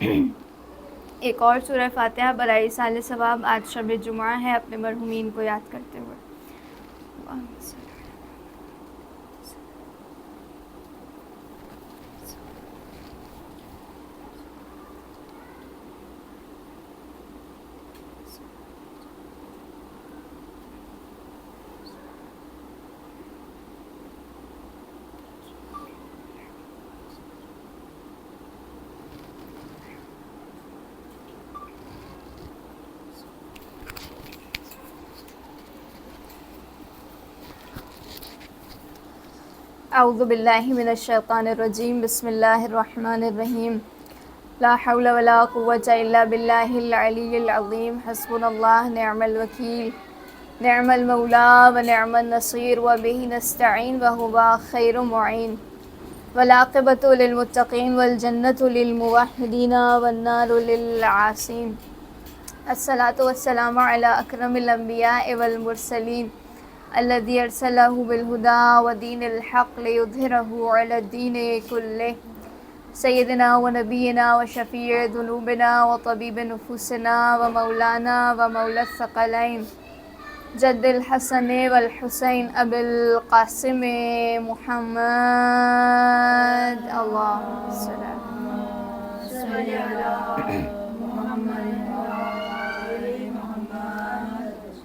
ایک اور سورہ فاتحہ برائے سال ثواب۔ آج شب جمعہ ہے، اپنے مرحومین کو یاد کرتے ہوئے۔ اعوذ باللہ من الشیطان الرجیم، بسم اللہ الرحمن الرحیم۔ لا حول ولا قوة الا باللہ العلی العظیم، حسبنا اللہ نعم الوکیل، نعم المولا ونعم النصیر، وبہ نستعین وہو خیر معین، والعاقبۃ للمتقین والجنۃ للموحدین والنار للعاصین۔ الصلاۃ والسلام علی اکرم الانبیاء والمرسلین، الذي ارسله بالهدى ودين الحق ليظهره على الدين كله، سيدنا ونبينا وشفيع ذنوبنا وطبيب نفوسنا ومولانا ومولى الثقلين، جد الحسن والحسين أبي القاسم محمد، اللهم صل على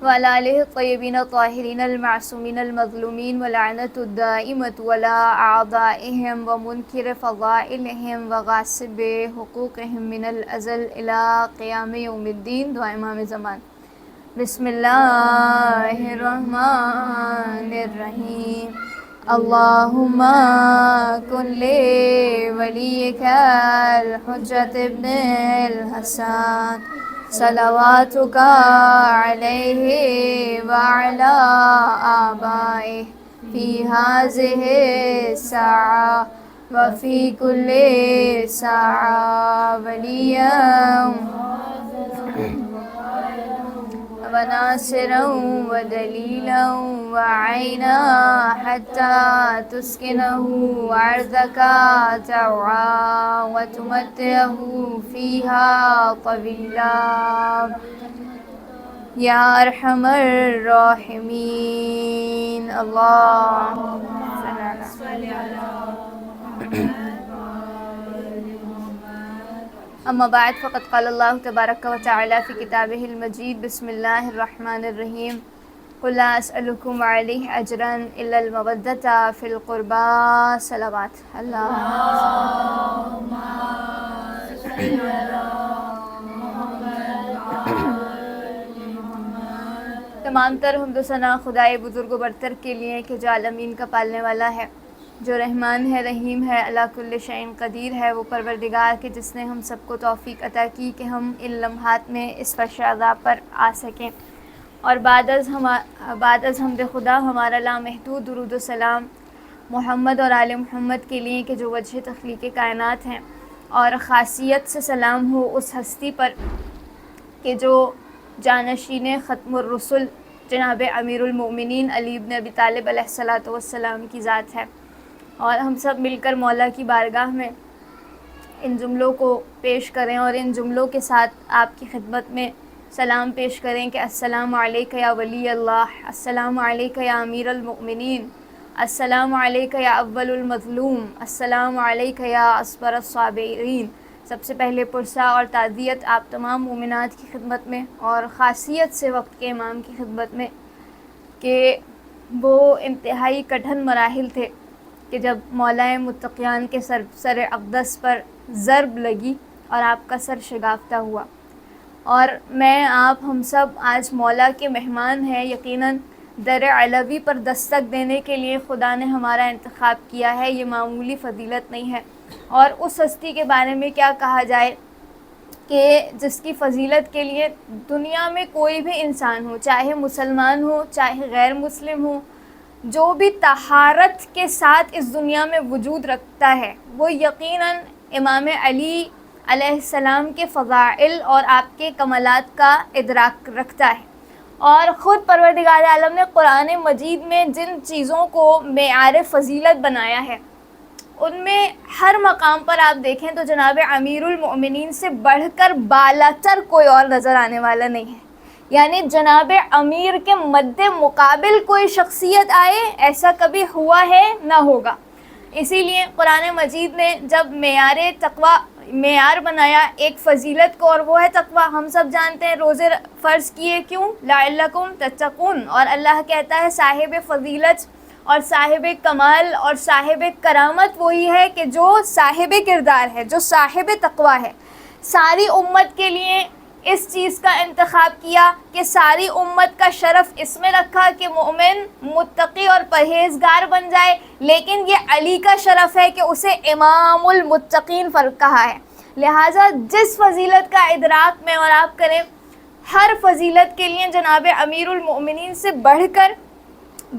وعلى آلہ الطیبین الطاہرین المعصومین المظلومین، ولعنۃ الدائمۃ ولا اعدائہم ومنکر فضائلہم وغاصب حقوقہم من الازل الی قیام یوم الدین۔ دعا امام زمان۔ بسم اللہ الرحمن الرحیم۔ اللہم کن لولیک الحجۃ ابن الحسن صلواتک علیہ وعلی آبائہ فی ہذہ الساعہ وفی کل ساعہ ولییا وناصرا ودلیلا وعینا حتی تسکنہ ارضک طوعا وتمتعہ فیہا طویلا یا ارحم الراحمین۔ اللہم صل علی اما بعد، فقد قال اللہ تبارک و تعالی فی کتابہ المجید، بسم اللہ الرحمن الرحیم۔ قل لا اسألکم علیہ اجرا الا المودۃ فی القربى، صلوات اللہم صل علی تمام تر حمد و ثنا خدائے بزرگ و برتر کے لیے کہ جو عالمین کا پالنے والا ہے، جو رحمان ہے، رحیم ہے، علی کل شیء قدیر ہے، وہ پروردگار کہ جس نے ہم سب کو توفیق عطا کی کہ ہم ان لمحات میں اس فرش عذاب پر آ سکیں، اور بعد از حمد خدا ہمارا لامحدود درود و سلام محمد اور آل محمد کے لیے کہ جو وجہ تخلیق کائنات ہیں، اور خاصیت سے سلام ہو اس ہستی پر کہ جو جانشین ختم الرسل جناب امیر المؤمنین علی بن ابی طالب علیہ الصلاۃ والسلام کی ذات ہے، اور ہم سب مل کر مولا کی بارگاہ میں ان جملوں کو پیش کریں اور ان جملوں کے ساتھ آپ کی خدمت میں سلام پیش کریں کہ السلام علیک یا ولی اللہ، السلام علیک یا امیر المؤمنین، السلام علیک یا اول المظلوم، السلام علیک یا اصبر الصابرین۔ سب سے پہلے پرسہ اور تعزیت آپ تمام مومنات کی خدمت میں، اور خاصیت سے وقت کے امام کی خدمت میں کہ وہ انتہائی کٹھن مراحل تھے کہ جب مولا متقیان کے سر اقدس پر ضرب لگی اور آپ کا سر شگافتہ ہوا، اور میں آپ ہم سب آج مولا کے مہمان ہیں۔ یقیناً در علوی پر دستک دینے کے لیے خدا نے ہمارا انتخاب کیا ہے، یہ معمولی فضیلت نہیں ہے، اور اس ہستی کے بارے میں کیا کہا جائے کہ جس کی فضیلت کے لیے دنیا میں کوئی بھی انسان ہو، چاہے مسلمان ہو چاہے غیر مسلم ہو، جو بھی طہارت کے ساتھ اس دنیا میں وجود رکھتا ہے، وہ یقیناً امام علی علیہ السلام کے فضائل اور آپ کے کمالات کا ادراک رکھتا ہے۔ اور خود پروردگار عالم نے قرآن مجید میں جن چیزوں کو معیار فضیلت بنایا ہے، ان میں ہر مقام پر آپ دیکھیں تو جناب امیر المؤمنین سے بڑھ کر بالا تر کوئی اور نظر آنے والا نہیں ہے. یعنی جناب امیر کے مد مقابل کوئی شخصیت آئے ایسا کبھی ہوا ہے نہ ہوگا. اسی لیے قرآن مجید نے جب معیار بنایا ایک فضیلت کو، اور وہ ہے تقویٰ. ہم سب جانتے ہیں روزے فرض کیے کیوں؟ لعلکم تتقون. اور اللہ کہتا ہے صاحب فضیلت اور صاحب کمال اور صاحب کرامت وہی ہے کہ جو صاحب کردار ہے، جو صاحب تقویٰ ہے. ساری امت کے لیے اس چیز کا انتخاب کیا کہ ساری امت کا شرف اس میں رکھا کہ مومن متقی اور پرہیزگار بن جائے، لیکن یہ علی کا شرف ہے کہ اسے امام المتقین فرق کہا ہے. لہٰذا جس فضیلت کا ادراک میں اور آپ کریں، ہر فضیلت کے لیے جناب امیر المؤمنین سے بڑھ کر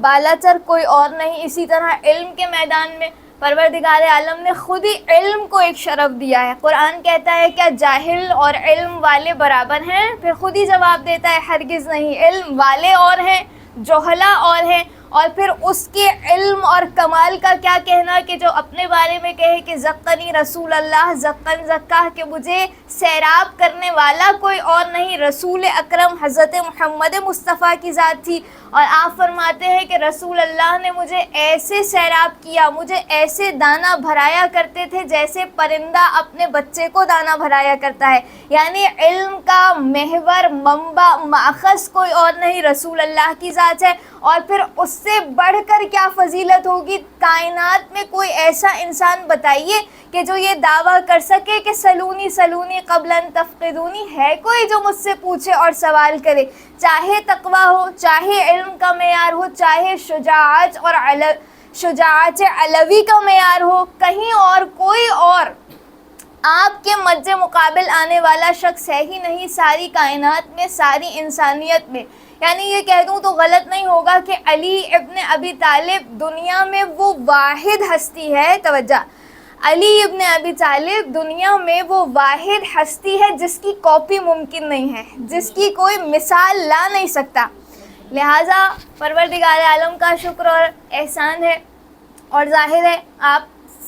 بالاتر کوئی اور نہیں. اسی طرح علم کے میدان میں پروردگار عالم نے خود ہی علم کو ایک شرف دیا ہے. قرآن کہتا ہے کیا جاہل اور علم والے برابر ہیں؟ پھر خود ہی جواب دیتا ہے ہرگز نہیں. علم والے اور ہیں، جہلا اور ہیں. اور پھر اس کے علم اور کمال کا کیا کہنا کہ جو اپنے بارے میں کہے کہ زقنی رسول اللہ زقن زکاہ، کہ مجھے سیراب کرنے والا کوئی اور نہیں، رسول اکرم حضرت محمد مصطفیٰ کی ذات تھی. اور آپ فرماتے ہیں کہ رسول اللہ نے مجھے ایسے سیراب کیا، مجھے ایسے دانہ بھرایا کرتے تھے جیسے پرندہ اپنے بچے کو دانہ بھرایا کرتا ہے. یعنی علم کا محور، منبع، ماخذ کوئی اور نہیں، رسول اللہ کی ذات ہے. اور پھر اس سے بڑھ کر کیا فضیلت ہوگی؟ کائنات میں کوئی ایسا انسان بتائیے کہ جو یہ دعویٰ کر سکے کہ سلونی سلونی قبل ان تفقدونی. ہے کوئی جو مجھ سے پوچھے اور سوال کرے؟ چاہے تقویٰ ہو، چاہے علم کا معیار ہو، چاہے شجاعت علوی کا معیار ہو، کہیں اور کوئی اور آپ کے مد مقابل آنے والا شخص ہے ہی نہیں ساری کائنات میں، ساری انسانیت میں. یعنی یہ کہہ دوں تو غلط نہیں ہوگا کہ علی ابن ابی طالب دنیا میں وہ واحد ہستی ہے. توجہ، علی ابن ابی طالب دنیا میں وہ واحد ہستی ہے جس کی کاپی ممکن نہیں ہے، جس کی کوئی مثال لا نہیں سکتا. لہٰذا پروردگار عالم کا شکر اور احسان ہے. اور ظاہر ہے آپ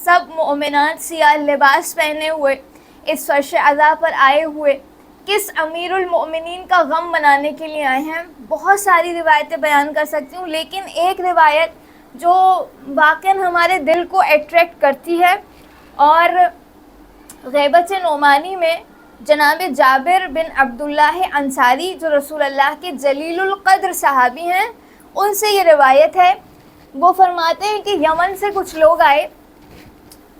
سب مومنات سیاہ لباس پہنے ہوئے اس فرش عزا پر آئے ہوئے کس امیر المؤمنین کا غم منانے کے لیے آئے ہیں. بہت ساری روایتیں بیان کر سکتی ہوں، لیکن ایک روایت جو واقعاً ہمارے دل کو اٹریکٹ کرتی ہے، اور غیبت نعمانی میں جناب جابر بن عبداللہ انصاری جو رسول اللہ کے جلیل القدر صحابی ہیں، ان سے یہ روایت ہے. وہ فرماتے ہیں کہ یمن سے کچھ لوگ آئے،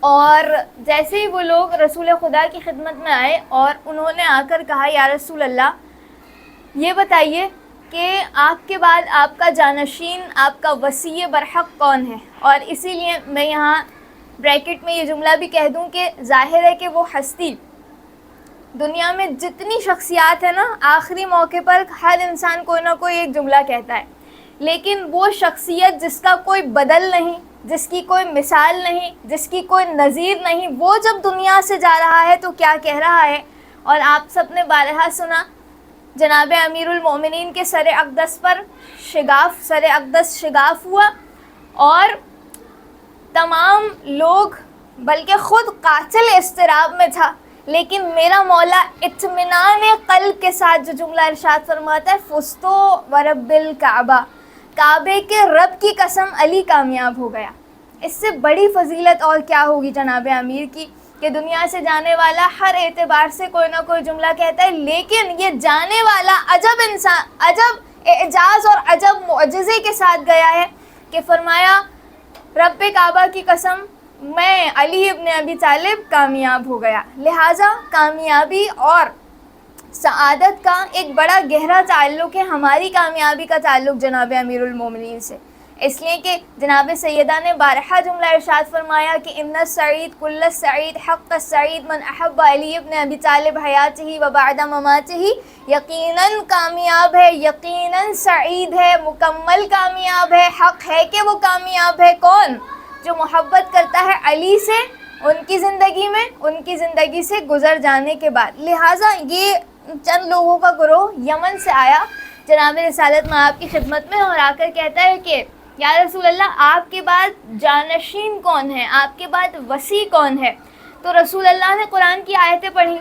اور جیسے ہی وہ لوگ رسول خدا کی خدمت میں آئے اور انہوں نے آ کر کہا یا رسول اللہ یہ بتائیے کہ آپ کے بعد آپ کا جانشین، آپ کا وصی برحق کون ہے؟ اور اسی لیے میں یہاں بریکٹ میں یہ جملہ بھی کہہ دوں کہ ظاہر ہے کہ وہ ہستی دنیا میں جتنی شخصیات ہیں نا، آخری موقع پر ہر انسان کوئی نہ کوئی ایک جملہ کہتا ہے، لیکن وہ شخصیت جس کا کوئی بدل نہیں، جس کی کوئی مثال نہیں، جس کی کوئی نظیر نہیں، وہ جب دنیا سے جا رہا ہے تو کیا کہہ رہا ہے؟ اور آپ سب نے بارہا سنا جناب امیر المومنین کے سر اقدس پر سر اقدس شگاف ہوا، اور تمام لوگ بلکہ خود قاتل اضطراب میں تھا، لیکن میرا مولا اطمینان قلب کے ساتھ جو جملہ ارشاد فرماتا ہے فستو ورب الکعبہ، کعبے کے رب کی قسم علی کامیاب ہو گیا. اس سے بڑی فضیلت اور کیا ہوگی جناب امیر کی کہ دنیا سے جانے والا ہر اعتبار سے کوئی نہ کوئی جملہ کہتا ہے، لیکن یہ جانے والا عجب اعجاز اور عجب معجزے کے ساتھ گیا ہے کہ فرمایا رب کعبہ کی قسم میں علی ابن ابی طالب کامیاب ہو گیا. لہٰذا کامیابی اور سعادت کا ایک بڑا گہرا تعلق ہے ہماری کامیابی کا تعلق جناب امیر المومنین سے، اس لیے کہ جناب سیدہ نے بارہا جملہ ارشاد فرمایا کہ ان السعید کل السعید حق السعید من احب علی ابن ابی طالب حیاتہ و بعد مماتہ. یقیناً کامیاب ہے، یقیناً سعید ہے، مکمل کامیاب ہے، حق ہے کہ وہ کامیاب ہے. کون؟ جو محبت کرتا ہے علی سے ان کی زندگی میں، ان کی زندگی سے گزر جانے کے بعد. لہٰذا یہ چند لوگوں کا گروہ یمن سے آیا جناب رسالت مآب کی خدمت میں، اور آ کر کہتا ہے کہ یا رسول اللہ آپ کے بعد جانشین کون ہے، آپ کے بعد وسیع کون ہے؟ تو رسول اللہ نے قرآن کی آیتیں پڑھی،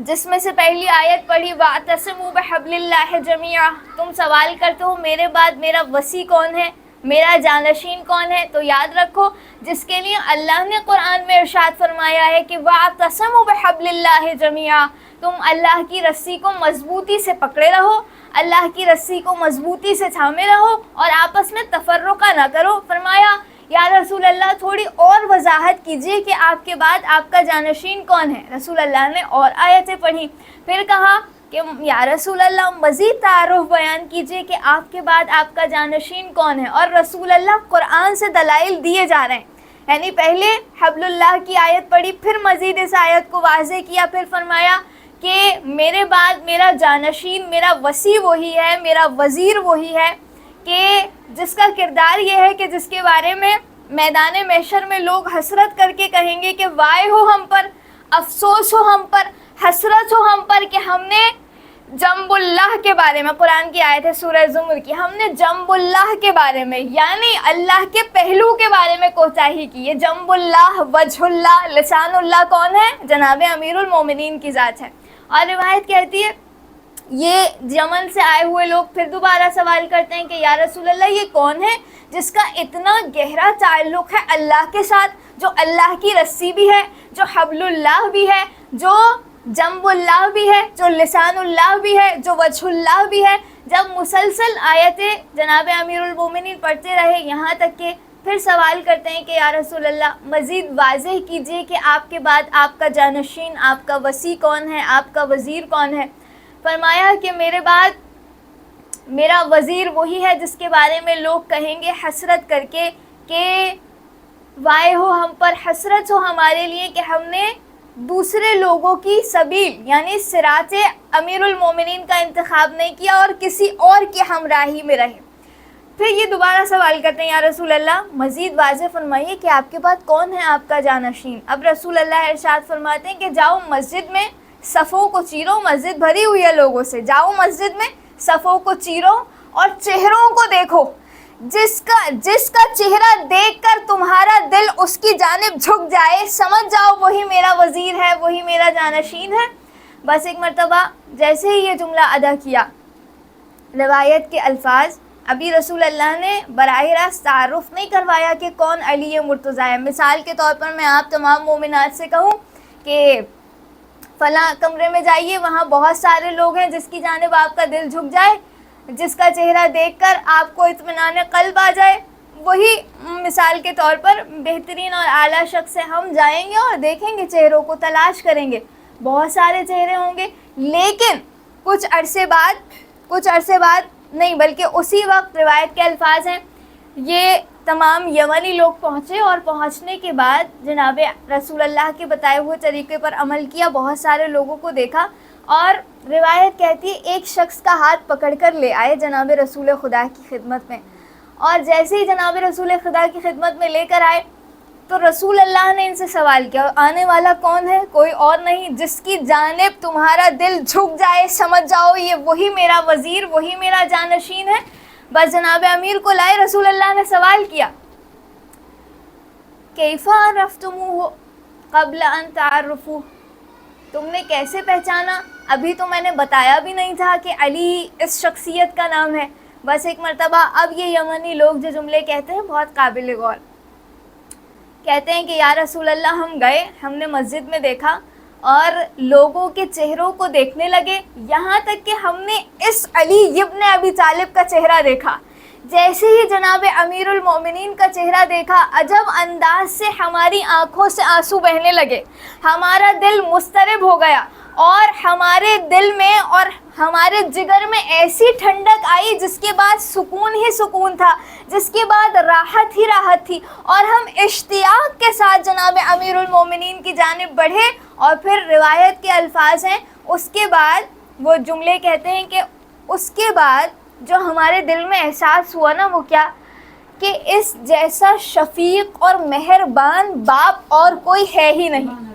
جس میں سے پہلی آیت پڑھی وَاعْتَصِمُوا بِحَبْلِ اللَّهِ جَمِيعًا. تم سوال کرتے ہو میرے بعد میرا وسیع کون ہے، میرا جانشین کون ہے؟ تو یاد رکھو جس کے لیے اللہ نے قرآن میں ارشاد فرمایا ہے کہ وَاعْتَصِمُوا بِحَبْلِ اللَّهِ جَمِيعًا، تم اللہ کی رسی کو مضبوطی سے پکڑے رہو، اللہ کی رسی کو مضبوطی سے تھامے رہو اور آپس میں تفرقہ نہ کرو. فرمایا یا رسول اللہ تھوڑی اور وضاحت کیجئے کہ آپ کے بعد آپ کا جانشین کون ہے. رسول اللہ نے اور آیتیں پڑھی، پھر کہا کہ یا رسول اللہ مزید تعارف بیان کیجئے کہ آپ کے بعد آپ کا جانشین کون ہے. اور رسول اللہ قرآن سے دلائل دیے جا رہے ہیں، یعنی پہلے حبل اللہ کی آیت پڑھی، پھر مزید اس آیت کو واضح کیا، پھر فرمایا کہ میرے بعد میرا جانشین، میرا وسیع وہی ہے، میرا وزیر وہی ہے کہ جس کا کردار یہ ہے کہ جس کے بارے میں میدان محشر میں لوگ حسرت کر کے کہیں گے کہ وائے ہو ہم پر، افسوس ہو ہم پر، حسرت ہو ہم پر کہ ہم نے جنب اللہ کے بارے میں، قرآن کی آیت ہے سورہ زمر کی، ہم نے جنب اللہ کے بارے میں یعنی اللہ کے پہلو کے بارے میں کوتاہی کی. یہ جنب اللہ، وجہ اللہ، لسان اللہ کون ہے؟ جناب امیر المومنین کی ذات ہے. اور روایت کہتی ہے یہ یمن سے آئے ہوئے لوگ پھر دوبارہ سوال کرتے ہیں کہ یا رسول اللہ یہ کون ہے جس کا اتنا گہرا تعلق ہے اللہ کے ساتھ، جو اللہ کی رسی بھی ہے، جو حبل اللہ بھی ہے، جو جنب اللہ بھی ہے، جو لسان اللہ بھی ہے، جو وجہ اللہ بھی ہے. جب مسلسل آیتیں جناب امیر المومنین پڑھتے رہے یہاں تک کہ پھر سوال کرتے ہیں کہ یا رسول اللہ مزید واضح کیجئے کہ آپ کے بعد آپ کا جانشین، آپ کا وسیع کون ہے، آپ کا وزیر کون ہے. فرمایا کہ میرے بعد میرا وزیر وہی ہے جس کے بارے میں لوگ کہیں گے حسرت کر کے کہ وائے ہو ہم پر، حسرت ہو ہمارے لیے کہ ہم نے دوسرے لوگوں کی سبیل یعنی صراط امیر المومنین کا انتخاب نہیں کیا اور کسی اور کی ہمراہی میں رہے. پھر یہ دوبارہ سوال کرتے ہیں یا رسول اللہ مزید واضح فرمائیے کہ آپ کے بعد کون ہے آپ کا جانشین. اب رسول اللہ ارشاد فرماتے ہیں کہ جاؤ مسجد میں صفوں کو چیرو، مسجد بھری ہوئی ہے لوگوں سے، جاؤ مسجد میں صفوں کو چیرو اور چہروں کو دیکھو، جس کا چہرہ دیکھ کر تمہارا دل اس کی جانب جھک جائے، سمجھ جاؤ وہی میرا وزیر ہے، وہی میرا جانشین ہے. بس ایک مرتبہ جیسے ہی یہ جملہ ادا کیا، روایت کے الفاظ ابھی رسول اللہ نے براہ راست تعارف نہیں کروایا کہ کون علی مرتضیٰ ہے. مثال کے طور پر میں آپ تمام مومنات سے کہوں کہ فلاں کمرے میں جائیے، وہاں بہت سارے لوگ ہیں، جس کی جانب آپ کا دل جھک جائے، جس کا چہرہ دیکھ کر آپ کو اطمینان قلب آ جائے، وہی مثال کے طور پر بہترین اور اعلیٰ شخص سے ہم جائیں گے اور دیکھیں گے، چہروں کو تلاش کریں گے، بہت سارے چہرے ہوں گے. لیکن کچھ عرصے بعد نہیں بلکہ اسی وقت روایت کے الفاظ ہیں یہ تمام یمنی لوگ پہنچے اور پہنچنے کے بعد جناب رسول اللہ کے بتائے ہوئے طریقے پر عمل کیا، بہت سارے لوگوں کو دیکھا اور روایت کہتی ہے ایک شخص کا ہاتھ پکڑ کر لے آئے جناب رسول خدا کی خدمت میں. اور جیسے ہی جناب رسول خدا کی خدمت میں لے کر آئے تو رسول اللہ نے ان سے سوال کیا آنے والا کون ہے؟ کوئی اور نہیں، جس کی جانب تمہارا دل جھک جائے، سمجھ جاؤ یہ وہی میرا وزیر، وہی میرا جانشین ہے. بس جناب امیر کو لائے، رسول اللہ نے سوال کیا کیف عرفتموہ قبل ان تعرفوہ، تم نے کیسے پہچانا؟ ابھی تو میں نے بتایا بھی نہیں تھا کہ علی اس شخصیت کا نام ہے. بس ایک مرتبہ اب یہ یمنی لوگ جو جملے کہتے ہیں بہت قابل غور، کہتے ہیں کہ یا رسول اللہ ہم گئے، ہم نے مسجد میں دیکھا اور لوگوں کے چہروں کو دیکھنے لگے، یہاں تک کہ ہم نے اس علی ابن ابی طالب کا چہرہ دیکھا. جیسے ہی جناب امیر المومنین کا چہرہ دیکھا، عجب انداز سے ہماری آنکھوں سے آنسو بہنے لگے، ہمارا دل مضطرب ہو گیا اور ہمارے دل میں اور ہمارے جگر میں ایسی ٹھنڈک آئی جس کے بعد سکون ہی سکون تھا، جس کے بعد راحت ہی راحت تھی، اور ہم اشتیاق کے ساتھ جناب امیر المومنین کی جانب بڑھے. اور پھر روایت کے الفاظ ہیں اس کے بعد وہ جملے کہتے ہیں کہ اس کے بعد جو ہمارے دل میں احساس ہوا نا وہ کیا کہ اس جیسا شفیق اور مہربان باپ اور کوئی ہے ہی نہیں.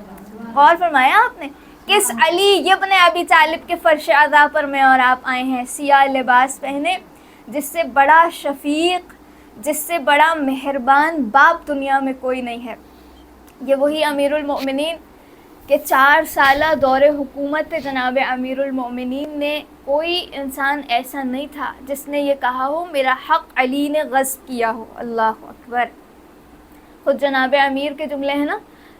غور فرمایا آپ نے، کس علی ابن ابی طالب کے فرش عزا پر میں اور آپ آئے ہیں، سیاہ لباس پہنے، جس سے بڑا شفیق، جس سے بڑا مہربان باپ دنیا میں کوئی نہیں ہے۔ یہ وہی امیر المؤمنین کہ 4 سالہ دور حکومت جناب امیر المؤمنین نے کوئی انسان ایسا نہیں تھا جس نے یہ کہا ہو میرا حق علی نے غصب کیا ہو۔ اللہ اکبر۔ خود جناب امیر کے جملے ہیں نا،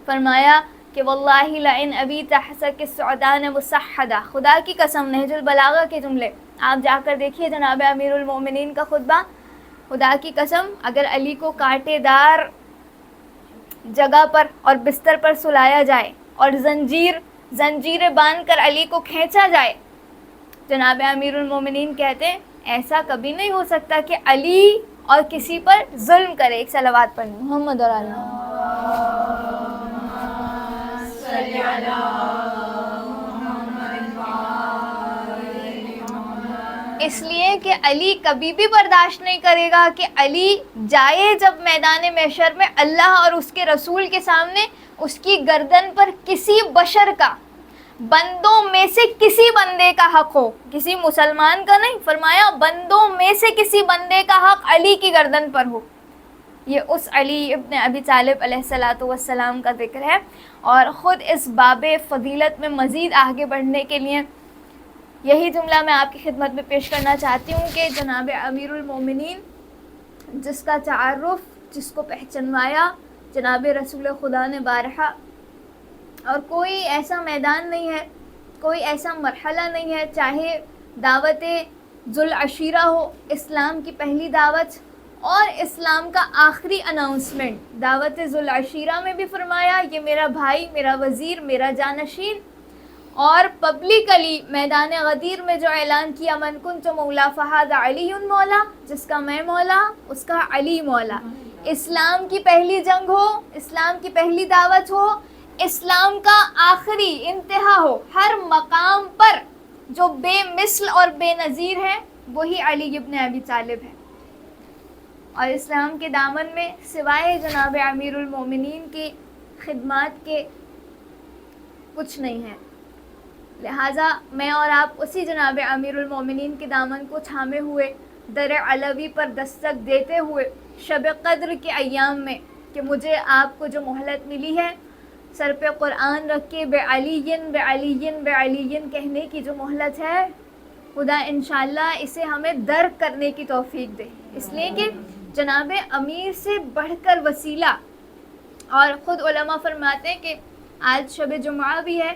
فرمایا کہ واللہ لئن ابی تحسک السعدان مسحدہ، خدا کی قسم، نہج البلاغہ کے جملے آپ جا کر دیکھیے جناب امیر المؤمنین کا خطبہ، خدا کی قسم اگر علی کو کانٹے دار جگہ پر اور بستر پر سلایا جائے اور زنجیریں باندھ کر علی کو کھینچا جائے، جناب امیر المومنین کہتے ہیں ایسا کبھی نہیں ہو سکتا کہ علی اور کسی پر ظلم کرے۔ ایک صلوات پڑھیں محمد اور علی۔ اس لیے کہ علی کبھی بھی برداشت نہیں کرے گا کہ علی جائے جب میدان محشر میں اللہ اور اس کے رسول کے سامنے، اس کی گردن پر کسی بشر کا، بندوں میں سے کسی بندے کا حق ہو، کسی مسلمان کا نہیں، فرمایا بندوں میں سے کسی بندے کا حق علی کی گردن پر ہو۔ یہ اس علی ابن ابی طالب علیہ السلام کا ذکر ہے۔ اور خود اس باب فضیلت میں مزید آگے بڑھنے کے لیے یہی جملہ میں آپ کی خدمت میں پیش کرنا چاہتی ہوں کہ جناب امیر المومنین جس کا تعارف، جس کو پہچنوایا جناب رسول خدا نے بارہا، اور کوئی ایسا میدان نہیں ہے، کوئی ایسا مرحلہ نہیں ہے، چاہے دعوت ذوالعشیرہ ہو، اسلام کی پہلی دعوت اور اسلام کا آخری اناؤنسمنٹ، دعوت ذوالعشیرہ میں بھی فرمایا یہ میرا بھائی، میرا وزیر، میرا جانشین، اور پبلکلی میدان غدیر میں جو اعلان کیا من کنت مولا فہذا علی مولا، جس کا میں مولا اس کا علی مولا۔ اسلام کی پہلی جنگ ہو، اسلام کی پہلی دعوت ہو، اسلام کا آخری انتہا ہو، ہر مقام پر جو بے مثل اور بے نظیر ہے وہی علی ابن ابی طالب ہے۔ اور اسلام کے دامن میں سوائے جناب امیر المومنین کی خدمات کے کچھ نہیں ہے، لہٰذا میں اور آپ اسی جناب امیر المومنین کے دامن کو تھامے ہوئے، در علوی پر دستک دیتے ہوئے، شب قدر کے ایام میں کہ مجھے آپ کو جو مہلت ملی ہے سر پہ قرآن رکھ کے بے علیین بے علیین بے علیین کہنے کی جو مہلت ہے، خدا انشاءاللہ اسے ہمیں درک کرنے کی توفیق دے، اس لیے کہ جناب امیر سے بڑھ کر وسیلہ۔ اور خود علماء فرماتے ہیں کہ آج شب جمعہ بھی ہے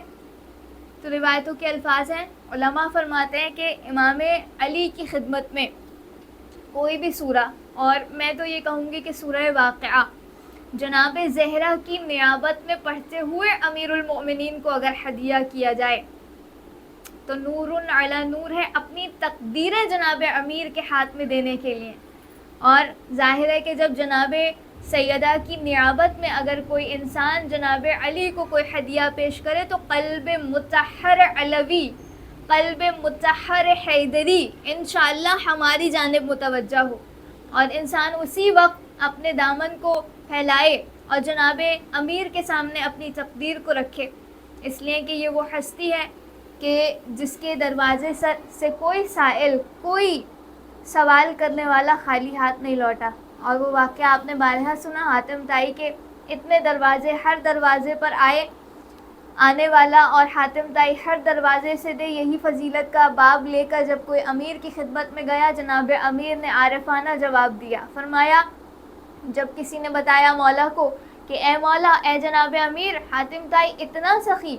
تو روایتوں کے الفاظ ہیں، علماء فرماتے ہیں کہ امام علی کی خدمت میں کوئی بھی سورہ، اور میں تو یہ کہوں گی کہ سورہ واقعہ جناب زہرا کی نیابت میں پڑھتے ہوئے امیر المؤمنین کو اگر ہدیہ کیا جائے تو نور علی نور ہے، اپنی تقدیریں جناب امیر کے ہاتھ میں دینے کے لیے۔ اور ظاہر ہے کہ جب جناب سیدہ کی نیابت میں اگر کوئی انسان جناب علی کو کوئی ہدیہ پیش کرے تو قلب مطہر علوی، قلب مطہر حیدری انشاءاللہ ہماری جانب متوجہ ہو، اور انسان اسی وقت اپنے دامن کو پھیلائے اور جناب امیر کے سامنے اپنی تقدیر کو رکھے، اس لیے کہ یہ وہ ہستی ہے کہ جس کے دروازے سے کوئی سائل، کوئی سوال کرنے والا خالی ہاتھ نہیں لوٹا۔ اور وہ واقعہ آپ نے بارہا سنا، حاتم طائی کے اتنے دروازے، ہر دروازے پر آنے والا اور حاتم طائی ہر دروازے سے دے، یہی فضیلت کا باب لے کر جب کوئی امیر کی خدمت میں گیا، جناب امیر نے عارفانہ جواب دیا، فرمایا جب کسی نے بتایا مولا کو کہ اے مولا، اے جناب امیر، حاتم طائی اتنا سخی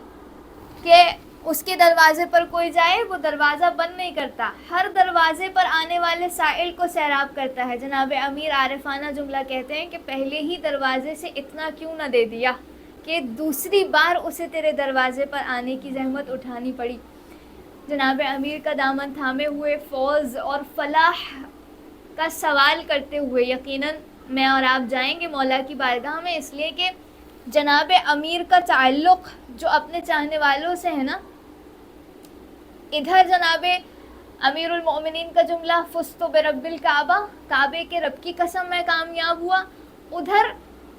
کہ اس کے دروازے پر کوئی جائے وہ دروازہ بند نہیں کرتا، ہر دروازے پر آنے والے سائل کو سیراب کرتا ہے۔ جناب امیر عارفانہ جملہ کہتے ہیں کہ پہلے ہی دروازے سے اتنا کیوں نہ دے دیا کہ دوسری بار اسے تیرے دروازے پر آنے کی زحمت اٹھانی پڑی۔ جناب امیر کا دامن تھامے ہوئے فوز اور فلاح کا سوال کرتے ہوئے یقیناً میں اور آپ جائیں گے مولا کی بارگاہ میں، اس لیے کہ جناب امیر کا تعلق جو اپنے چاہنے والوں سے ہے نا، ادھر جناب امیر المؤمنین کا جملہ فزت برب الکعبہ، کعبے کے رب کی قسم میں کامیاب ہوا، ادھر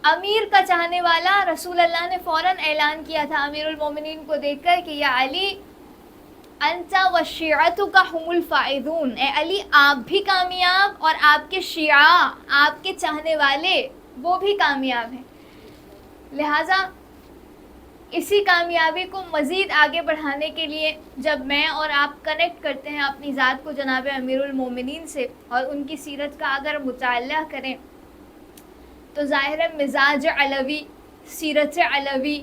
امیر کا چاہنے والا رسول اللہ نے فوراً اعلان کیا تھا امیر المؤمنین کو دیکھ کر کہ یا علی انتا و شیعتک هم الفائزون، اے علی آپ بھی کامیاب اور آپ کے شیعہ، آپ کے چاہنے والے وہ بھی کامیاب ہیں۔ لہٰذا اسی کامیابی کو مزید آگے بڑھانے کے لیے جب میں اور آپ کنیکٹ کرتے ہیں اپنی ذات کو جناب امیر المومنین سے اور ان کی سیرت کا اگر مطالعہ کریں تو ظاہر مزاج علوی، سیرت علوی،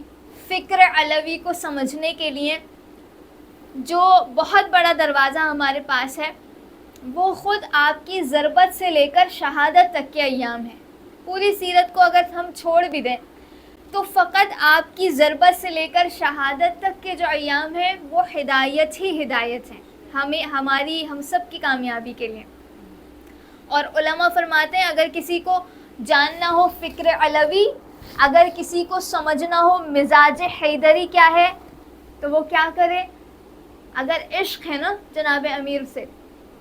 فکر علوی کو سمجھنے کے لیے جو بہت بڑا دروازہ ہمارے پاس ہے وہ خود آپ کی ضربت سے لے کر شہادت تک کے ایام ہیں۔ پوری سیرت کو اگر ہم چھوڑ بھی دیں تو فقط آپ کی ضربت سے لے کر شہادت تک کے جو ایام ہیں وہ ہدایت ہی ہدایت ہیں ہم سب کی کامیابی کے لیے۔ اور علماء فرماتے ہیں اگر کسی کو جاننا ہو فکر علوی، اگر کسی کو سمجھنا ہو مزاج حیدری کیا ہے تو وہ کیا کرے؟ اگر عشق ہے نا جناب امیر سے،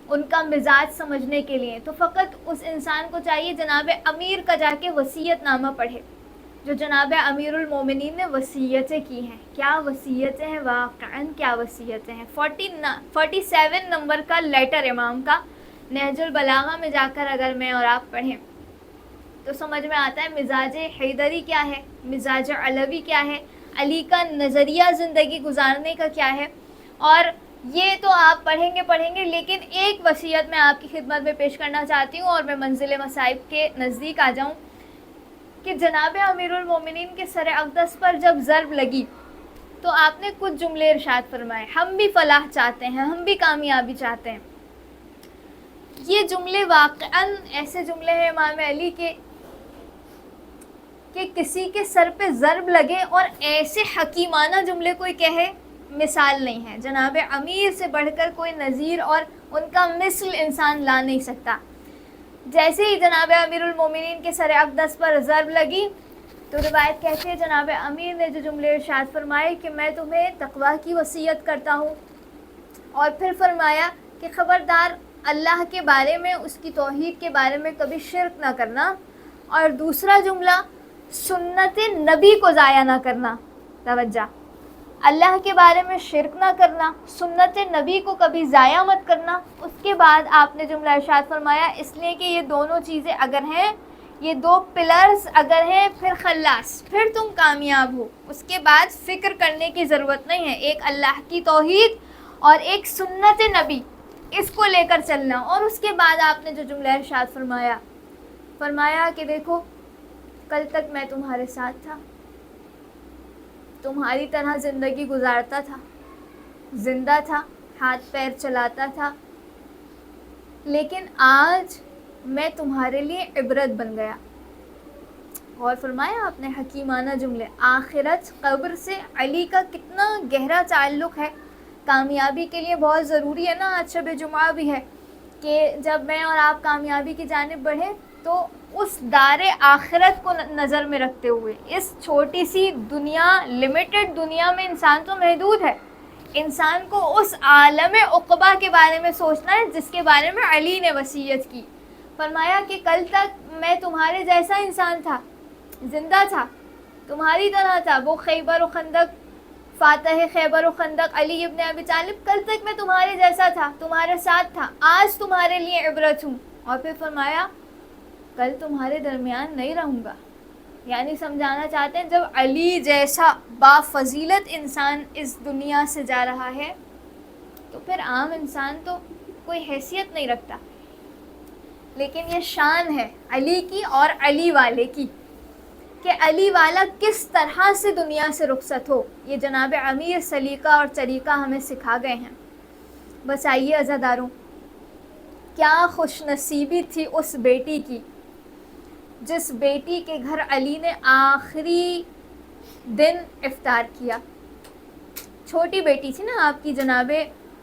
ان کا مزاج سمجھنے کے لیے، تو فقط اس انسان کو چاہیے جناب امیر کا جا کے وصیت نامہ پڑھے جو جناب امیر المومنین نے وصیتیں کی ہیں۔ کیا وصیتیں ہیں، واقعاً کیا وصیتیں ہیں۔ 47 نمبر کا لیٹر امام کا نہج البلاغہ میں جا کر اگر میں اور آپ پڑھیں تو سمجھ میں آتا ہے مزاج حیدری کیا ہے، مزاج علوی کیا ہے، علی کا نظریہ زندگی گزارنے کا کیا ہے۔ اور یہ تو آپ پڑھیں گے لیکن ایک وصیت میں آپ کی خدمت میں پیش کرنا چاہتی ہوں اور میں منزل مصائب کے نزدیک آ جاؤں کہ جناب امیر المومنین کے سر اقدس پر جب ضرب لگی تو آپ نے کچھ جملے ارشاد فرمائے، ہم بھی فلاح چاہتے ہیں، ہم بھی کامیابی چاہتے ہیں۔ یہ جملے واقعاً ایسے جملے ہیں امام علی کے کہ کسی کے سر پہ ضرب لگے اور ایسے حکیمانہ جملے کوئی کہے مثال نہیں ہے۔ جناب امیر سے بڑھ کر کوئی نظیر اور ان کا مثل انسان لا نہیں سکتا۔ جیسے ہی جناب امیر المومنین کے سر اقدس پر ضرب لگی تو روایت کہتی ہے جناب امیر نے جو جملے ارشاد فرمائے کہ میں تمہیں تقویٰ کی وصیت کرتا ہوں، اور پھر فرمایا کہ خبردار اللہ کے بارے میں، اس کی توحید کے بارے میں کبھی شرک نہ کرنا، اور دوسرا جملہ سنت نبی کو ضائع نہ کرنا۔ توجہ، اللہ کے بارے میں شرک نہ کرنا، سنت نبی کو کبھی ضائع مت کرنا۔ اس کے بعد آپ نے جملہ ارشاد فرمایا اس لیے کہ یہ دونوں چیزیں اگر ہیں، یہ دو پلرز اگر ہیں، پھر خلاص، پھر تم کامیاب ہو۔ اس کے بعد فکر کرنے کی ضرورت نہیں ہے، ایک اللہ کی توحید اور ایک سنت نبی، اس کو لے کر چلنا۔ اور اس کے بعد آپ نے جو جملہ ارشاد فرمایا کہ دیکھو کل تک میں تمہارے ساتھ تھا، تمہاری طرح زندگی گزارتا تھا، زندہ تھا، ہاتھ پیر چلاتا تھا، لیکن آج میں تمہارے لیے عبرت بن گیا۔ اور فرمایا آپ نے حکیمانہ جملے، آخرت قبر سے علی کا کتنا گہرا تعلق ہے، کامیابی کے لیے بہت ضروری ہے نا۔ آج شب جمعہ بھی ہے کہ جب میں اور آپ کامیابی کی جانب بڑھیں تو اس دار آخرت کو نظر میں رکھتے ہوئے، اس چھوٹی سی دنیا، لمیٹڈ دنیا میں انسان تو محدود ہے، انسان کو اس عالم عقبہ کے بارے میں سوچنا ہے جس کے بارے میں علی نے وصیت کی۔ فرمایا کہ کل تک میں تمہارے جیسا انسان تھا، زندہ تھا، تمہاری طرح تھا، وہ خیبر و خندق، فاتح خیبر و خندق علی ابن ابی طالب، کل تک میں تمہارے جیسا تھا، تمہارے ساتھ تھا، آج تمہارے لیے عبرت ہوں۔ اور پھر فرمایا کل تمہارے درمیان نہیں رہوں گا، یعنی سمجھانا چاہتے ہیں جب علی جیسا بافضیلت انسان اس دنیا سے جا رہا ہے تو پھر عام انسان تو کوئی حیثیت نہیں رکھتا۔ لیکن یہ شان ہے علی کی اور علی والے کی کہ علی والا کس طرح سے دنیا سے رخصت ہو، یہ جناب امیر سلیقہ اور طریقہ ہمیں سکھا گئے ہیں۔ بس آئیے عزاداروں، کیا خوش نصیبی تھی اس بیٹی کی جس بیٹی کے گھر علی نے آخری دن افطار کیا۔ چھوٹی بیٹی تھی نا آپ کی جناب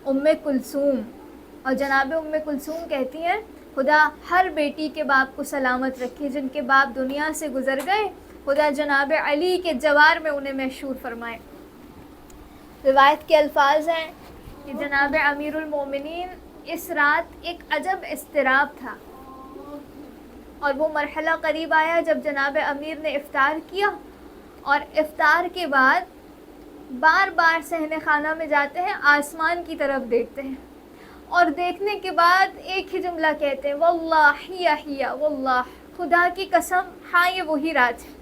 ام کلثوم، اور جناب ام کلثوم کہتی ہیں خدا ہر بیٹی کے باپ کو سلامت رکھے، جن کے باپ دنیا سے گزر گئے، خدا جناب علی کے جوار میں انہیں محشور فرمائے۔ روایت کے الفاظ ہیں کہ جناب امیر المومنین اس رات ایک عجب اضطراب تھا، اور وہ مرحلہ قریب آیا جب جناب امیر نے افطار کیا، اور افطار کے بعد بار بار صحن خانہ میں جاتے ہیں، آسمان کی طرف دیکھتے ہیں اور دیکھنے کے بعد ایک ہی جملہ کہتے ہیں، واللہ ہی واللہ، خدا کی قسم ہاں یہ وہی رات ہے۔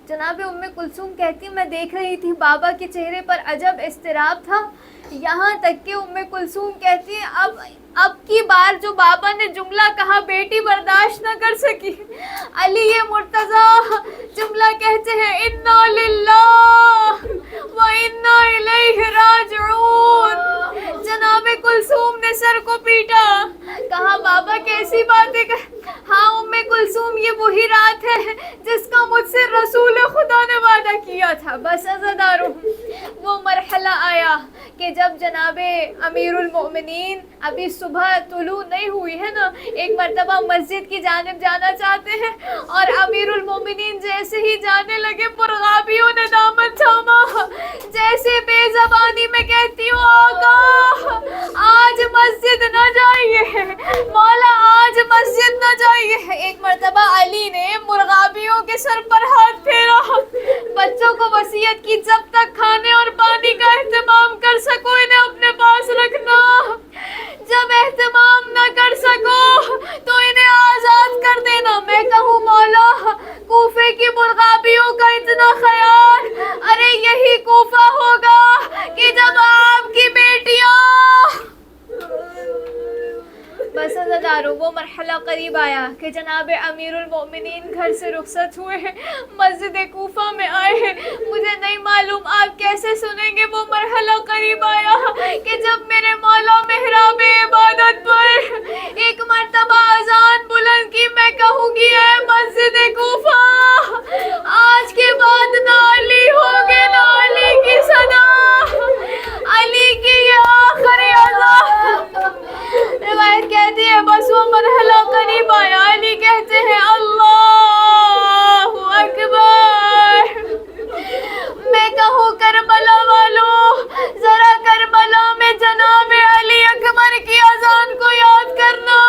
جناب ام کلثوم کہتی میں دیکھ رہی تھی بابا کے چہرے پر عجب اضطراب تھا، یہاں تک کہ ام کلثوم کہتی ہے اب کی بار جو بابا نے جملہ کہا بیٹی برداشت نہ کر سکی۔ علی مرتضیٰ جملہ کہتے ہیں، انا للہ و انا الیہ راجعون۔ جناب کلثوم نے سر کو پیٹا، کہا بابا کیسی باتیں ہاں ام کلثوم یہ وہی رات ہے جس کا مجھ سے رسول خدا نے وعدہ کیا تھا۔ بس عزاداروں وہ مرحلہ آیا کہ جب جناب امیر المؤمنین ابھی صبح طلوع نہیں ہوئی ہے نا، ایک مرتبہ مسجد کی جانب جانا چاہتے ہیں اور امیر المؤمنین جیسے ہی جانے لگے پرغابیوں نے دامن تھاما، جیسے بے زبانی میں کہتی ہوں آقا آج مسجد نہ جائیے، مولا آج مسجد نہ جائیے۔ ایک مرتبہ علی نے مرغابیوں کے سر پر ہاتھ پھیرا، بچوں کو وصیت کی جب تک کھانے اور پانی کا اہتمام کر سکو انہیں اپنے پاس رکھنا، جب اہتمام نہ کر سکو تو انہیں آزاد کر دینا۔ میں کہوں مولا کوفے کی مرغابیوں کا اتنا خیال، ارے یہی کوفہ ہوگا کہ جب آپ کی بیٹیاں بس عزاداروں وہ مرحلہ قریب آیا کہ جناب امیر المؤمنین گھر سے رخصت ہوئے ہیں، مسجد کوفہ میں آئے ہیں۔ مجھے نہیں معلوم آپ کیسے سنیں گے، وہ مرحلہ قریب آیا کہ جب میرے مولا محراب عبادت پر ایک مرتبہ اذان بلند کی، میں کہوں گی اے مسجد کوفہ آج کے بعد نہ علی ہوگے نہ علی کی صدا، علی کی یہ آخری اذان۔ روایت کہتی ہے بس وہ مرحلہ قریب آیا، علی کہتے ہیں اللہ اکبر۔ میں کہوں کربلا والوں ذرا کربلا میں جناب علی اکبر کی اذان کو یاد کرنا۔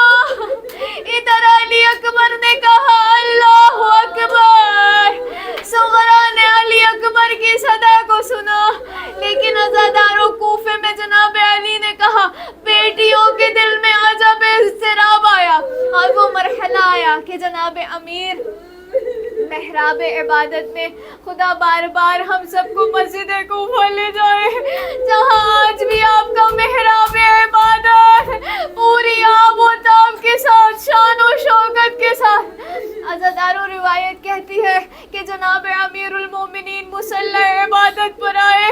ادھر علی اکبر نے کہا اللہ اکبر، صغرا نے علی اکبر کی صدا کو سنا، لیکن عزاداروں کوفے میں جناب علی نے کہا بیٹیوں کے دل میں عجب اضطراب آیا، اور وہ مرحلہ آیا کہ جناب امیر محراب عبادت میں خدا بار بار ہم سب کو مسجد کوفہ لے جائے جہاں آج بھی آپ کا محراب عبادت پوری آب و تاب کے ساتھ شان و شوکت کے ساتھ۔ عزاداروں روایت کہتی ہے کہ جناب امیر المومنین مصلی عبادت پر آئے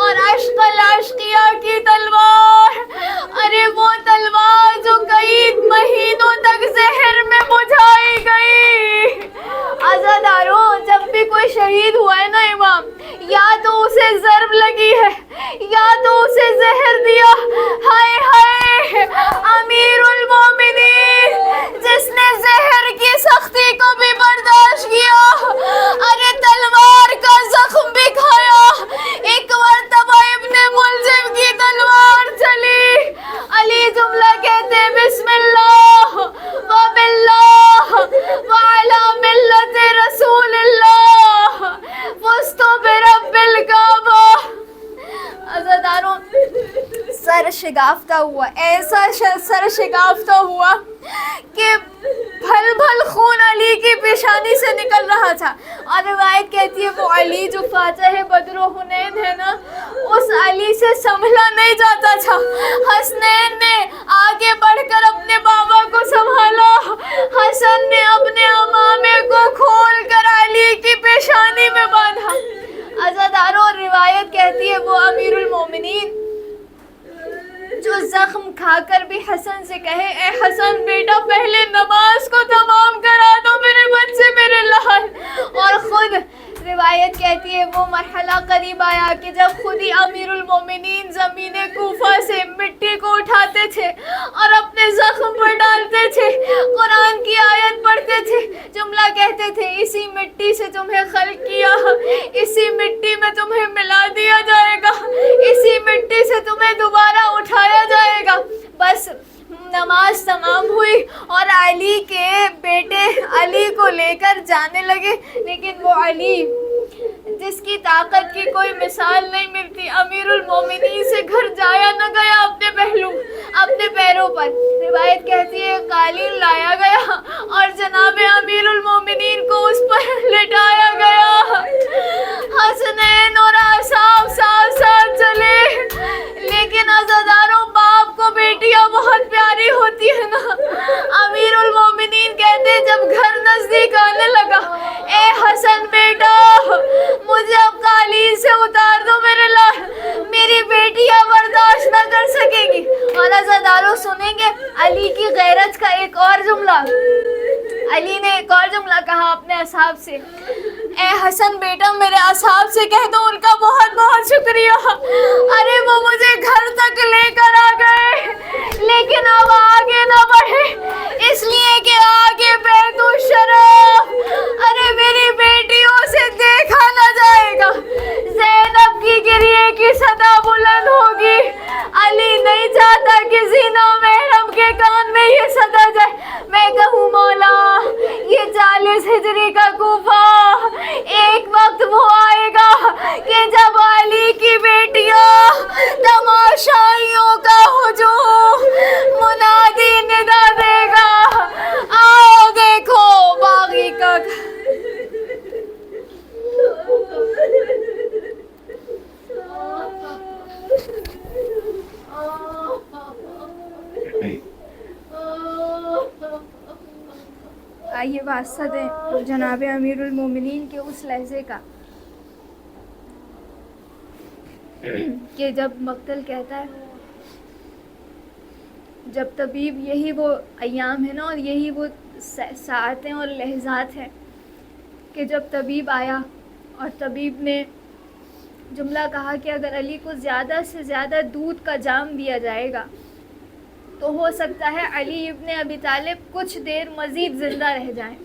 اور عشق العشقیہ کی تلوار، ارے وہ تلوار جو کئی مہینوں تک زہر میں بجھائی گئی۔ عزاداروں جب بھی کوئی شہید ہوا ہے نا امام، یا تو اسے ضرب لگی ہے یا تو اسے زہر دیا، ہائے ہائے امیر المومنین جس نے زہر کی سختی کو بھی برداشت کیا، ارے تلوار کا زخم بھی کھایا۔ ایک مرتبہ ابن ملجم کی تلوار چلی، علی جملہ کہتے بسم اللہ و باللہ وعلی ملت رسول اللہ فزت برب الکعبہ۔ عزاداروں سر شگافتہ ہوا، ایسا سر شگافتہ ہوا کہ بھل بھل خون علی کی پیشانی سے نکل رہا تھا، اور روایت کہتی ہے وہ علی جو فاتح بدر و حنین ہے نا، اس علی سے سنبھلا نہیں جاتا تھا۔ حسنین نے آگے بڑھ کر اپنے بابا کو سنبھالا، حسن نے اپنے امامے کو کھول کر علی کی پیشانی میں باندھا۔ عزاداروں روایت کہتی ہے وہ امیر المومنین جو زخم کھا کر بھی حسن سے کہے اے حسن بیٹا پہلے نماز کو تمام کرا دو میرے بچے میرے لال، اور خود روایت کہتی ہے وہ مرحلہ قریب آیا کہ جب خود ہی امیر المومنین زمین کوفہ سے مٹی کو اٹھاتے تھے اور اپنے زخم پر ڈالتے تھے، قرآن کی آیت پڑھتے تھے، جملہ کہتے تھے اسی مٹی سے تمہیں خلق کیا، اسی مٹی میں تمہیں ملا دیا جائے گا، اسی مٹی سے تمہیں دوبارہ اٹھایا جائے گا۔ بس نماز تمام ہوئی اور علی کے بیٹے علی کو لے کر جانے لگے، لیکن وہ علی جس کی طاقت کی کوئی مثال نہیں ملتی، امیر المومنین سے گھر جایا نہ گیا اپنے پیروں پر۔ روایت کہتی ہے قالین لایا گیا اور جناب امیر المومنین کو اس پر لٹایا گیا۔ حسنین اور اصحاب ساتھ ساتھ چلے، لیکن عزاداروں باپ کو بیٹیاں بہت پیاری ہوتی ہے نا۔ امیر المومنین کہتے جب گھر نزدیک آنے لگا، اے حسن بیٹا مجھے اب قالین سے اتار دو، میری بیٹیاں برداشت نہ کر سکے گی۔ اور عزاداروں سنیں گے علی کی غیرت کا ایک اور جملہ۔ علی نے ایک اور جملہ کہا اپنے اصحاب سے، اے حسن بیٹا میرے اصحاب سے کہہ دو ان کا بہت بہت شکریہ، ارے وہ مجھے گھر تک لے کر آ گئے، لیکن اب آگے نہ بڑھے اس لیے کہ آگے بیت الشرف، ارے میری بیٹیوں سے دیکھا نہ جائے گا، زینب کی گریے کی صدا بلند ہوگی، علی نہیں چاہتا کسی نامحرم کے کان میں یہ صدا جائے۔ میں کہوں مولا یہ 40 ہجری کا کوفہ، ایک وقت وہ آئے گا کہ جب علی کی بیٹیاں تماشائیوں کا ہجوم منادی ندا دے گا، آؤ دیکھو باغی کا آئیے واسطہ دیں جناب امیر المومنین کے اس لہجے کا کہ جب مقتل کہتا ہے، جب طبیب، یہی وہ ایام ہے نا اور یہی وہ ساعتیں اور لحظات ہیں کہ جب طبیب آیا اور طبیب نے جملہ کہا کہ اگر علی کو زیادہ سے زیادہ دودھ کا جام دیا جائے گا تو ہو سکتا ہے علی ابن ابی طالب کچھ دیر مزید زندہ رہ جائیں۔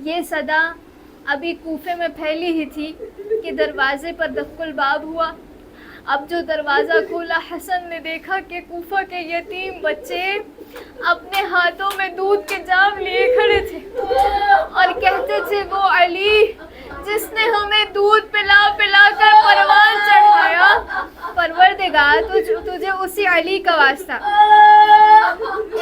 یہ صدا ابھی کوفے میں پھیلی ہی تھی کہ دروازے پر دق الباب ہوا۔ اب جو دروازہ کھولا، حسن نے دیکھا کہ کوفہ کے یتیم بچے اپنے ہاتھوں میں دودھ کے جام لیے کھڑے تھے اور کہتے تھے وہ علی جس نے ہمیں دودھ پلا پلا کر پروان چڑھایا، پروردگار تجھے اسی علی کا واسطہ۔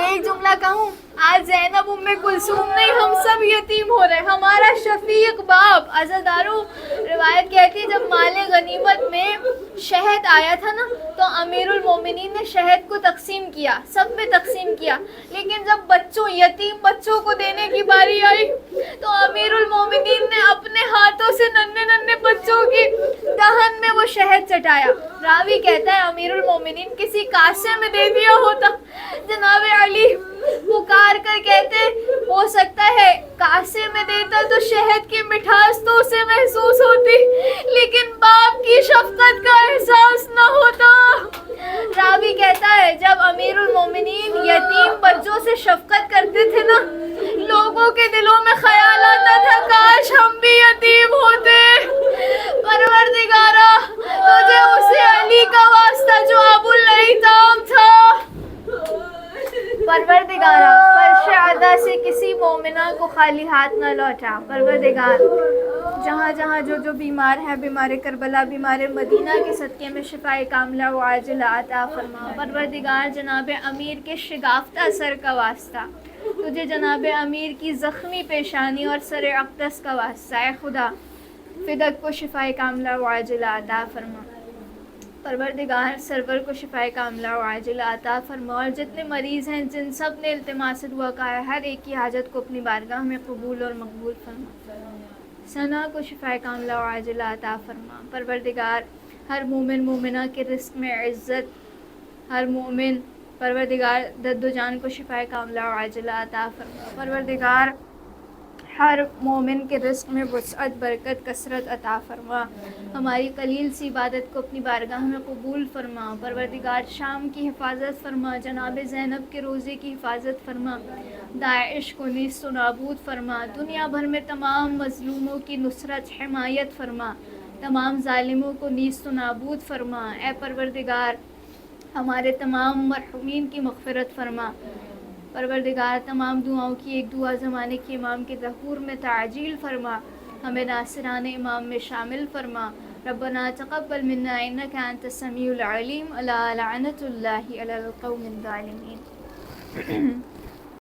ایک جملہ کہوں، آج زینب ام کلثوم نہیں، ہم سب یتیم ہو رہے ہیں، ہمارا شفیق باپ۔ عزاداروں روایت کہتی ہے جب مال غنیمت میں شہد آیا تھا نا تو امیر المومنین نے شہد کو تقسیم کیا، سب میں تقسیم کیا، لیکن جب یتیم بچوں کو دینے کی باری آئی تو امیر المومنین نے اپنے ہاتھوں سے ننھے بچوں کی دہن میں وہ شہد چٹایا۔ راوی کہتا ہے امیر المومنین کسی کاسے میں دے دیا ہوتا، جناب علی پکار کر کہتے ہو سکتا ہے کاسے میں دیتا تو شہد کی مٹھاس تو اسے محسوس ہوتی، لیکن باپ کی شفقت کا احساس نہ ہوتا۔ راوی کہتا ہے جب امیر المومنین یتیم بچوں سے شفقت کرتے تھے نا، لوگوں کے دلوں میں خیال آتا تھا کاش ہم بھی یتیم ہوتے۔ پروردگارا تجھے اسے علی کا واسطہ جو ابو الایتام تھا، پروردگارا فرش عدا سے کسی مومنہ کو خالی ہاتھ نہ لوٹا۔ پروردگار جہاں جہاں جو بیمار ہے، بیمار کربلا، بیمار مدینہ کے صدقے میں شفاء کاملہ و عاجلہ عطا فرما۔ پروردگار جناب امیر کے شگافتہ سر کا واسطہ، تجھے جناب امیر کی زخمی پیشانی اور سر اقدس کا واسطہ، اے خدا فدق کو شفاء کاملہ و عاجلہ عطا فرما۔ پروردگار سرور کو شفاء کاملہ و عاجلہ عطا فرما، اور جتنے مریض ہیں جن سب نے التماس دعا کا ہے، ہر ایک کی حاجت کو اپنی بارگاہ میں قبول اور مقبول فرما۔ ثنا کو شفاء کاملہ و عاجلہ عطا فرما۔ پروردگار ہر مومن مومنہ کے رزق میں عزت، ہر مومن پروردگار دد و جان کو شفاء کاملہ و عاجلہ عطا فرما۔ پروردگار ہر مومن کے رزق میں وسعت، برکت، کثرت عطا فرما۔ ہماری قلیل سی عبادت کو اپنی بارگاہ میں قبول فرما۔ پروردگار شام کی حفاظت فرما، جناب زینب کے روزے کی حفاظت فرما، داعش کو نیست و نابود فرما، دنیا بھر میں تمام مظلوموں کی نصرت حمایت فرما، تمام ظالموں کو نیست و نابود فرما۔ اے پروردگار ہمارے تمام مرحومین کی مغفرت فرما۔ پروردگار تمام دعاؤں کی ایک دعا زمانے کے امام کے ظہور میں تعجیل فرما۔ ہمیں ناصران امام میں شامل فرما. ربنا تقبل منا انك انت السميع العليم. الا لعنة الله على القوم الظالمين.